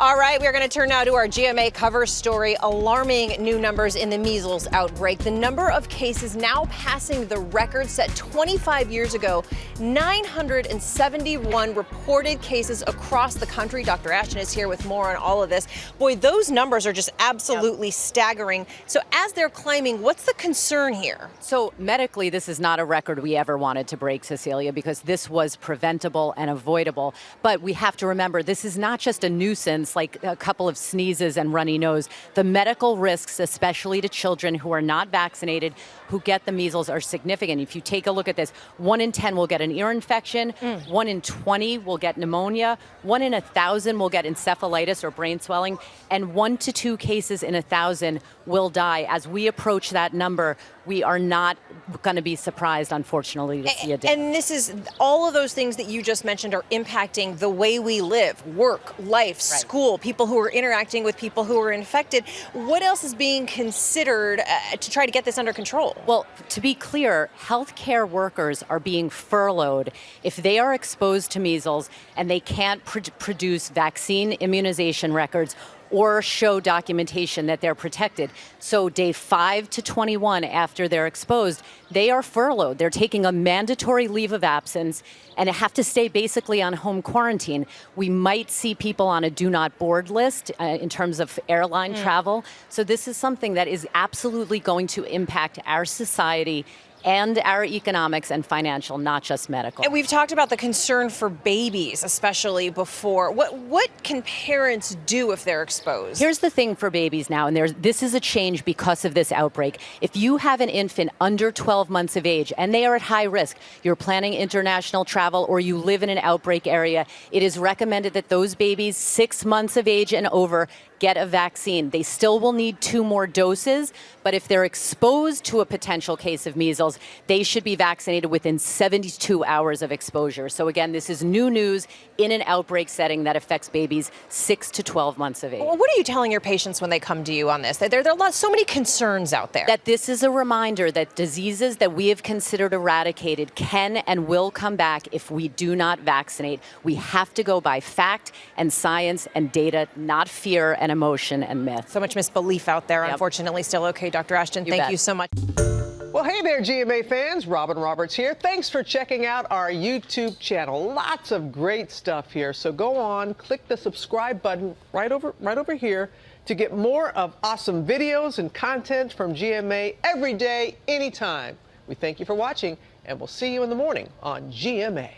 All right, we're going to turn now to our GMA cover story. Alarming new numbers in the measles outbreak. The number of cases now passing the record set 25 years ago. 971 reported cases across the country. Dr. Ashton is here with more on all of this. Boy, those numbers are just absolutely staggering. So as they're climbing, what's the concern here? So medically, this is not a record we ever wanted to break, Cecilia, because this was preventable and avoidable. But we have to remember, this is not just a nuisance like a couple of sneezes and runny nose. The medical risks, especially to children who are not vaccinated, who get the measles, are significant. If you take a look at this, 1 in 10 will get an ear infection, 1 in 20 will get pneumonia, 1 in 1,000 will get encephalitis or brain swelling, and 1 to 2 cases in 1,000 will die. As we approach that number, we are not going to be surprised, unfortunately, to see a death. And this is, all of those things that you just mentioned are impacting the way we live, work, life, school, people who are interacting with people who are infected. What else is being considered to try to get this under control? Well, to be clear, healthcare workers are being furloughed if they are exposed to measles and they can't produce vaccine immunization records or show documentation that they're protected. So day 5 to 21 after they're exposed, they are furloughed. They're taking a mandatory leave of absence and have to stay basically on home quarantine. We might see people on a do not board list in terms of airline travel. So this is something that is absolutely going to impact our society and our economics and financial, not just medical. And we've talked about the concern for babies, especially before. What can parents do if they're exposed? Here's the thing for babies now, and this is a change because of this outbreak. If you have an infant under 12 months of age and they are at high risk, you're planning international travel, or you live in an outbreak area, it is recommended that those babies 6 months of age and over get a vaccine. They still will need 2 more doses, but if they're exposed to a potential case of measles, they should be vaccinated within 72 hours of exposure. So again, this is new news in an outbreak setting that affects babies 6 to 12 months of age. Well, what are you telling your patients when they come to you on this? There are so many concerns out there. That this is a reminder that diseases that we have considered eradicated can and will come back if we do not vaccinate. We have to go by fact and science and data, not fear and emotion and myth. So much misbelief out there, unfortunately, still okay. Dr. Ashton, thank you so much. Well, hey there, GMA fans. Robin Roberts here. Thanks for checking out our YouTube channel. Lots of great stuff here. So go on, click the subscribe button right over here to get more of awesome videos and content from GMA every day, anytime. We thank you for watching, and we'll see you in the morning on GMA.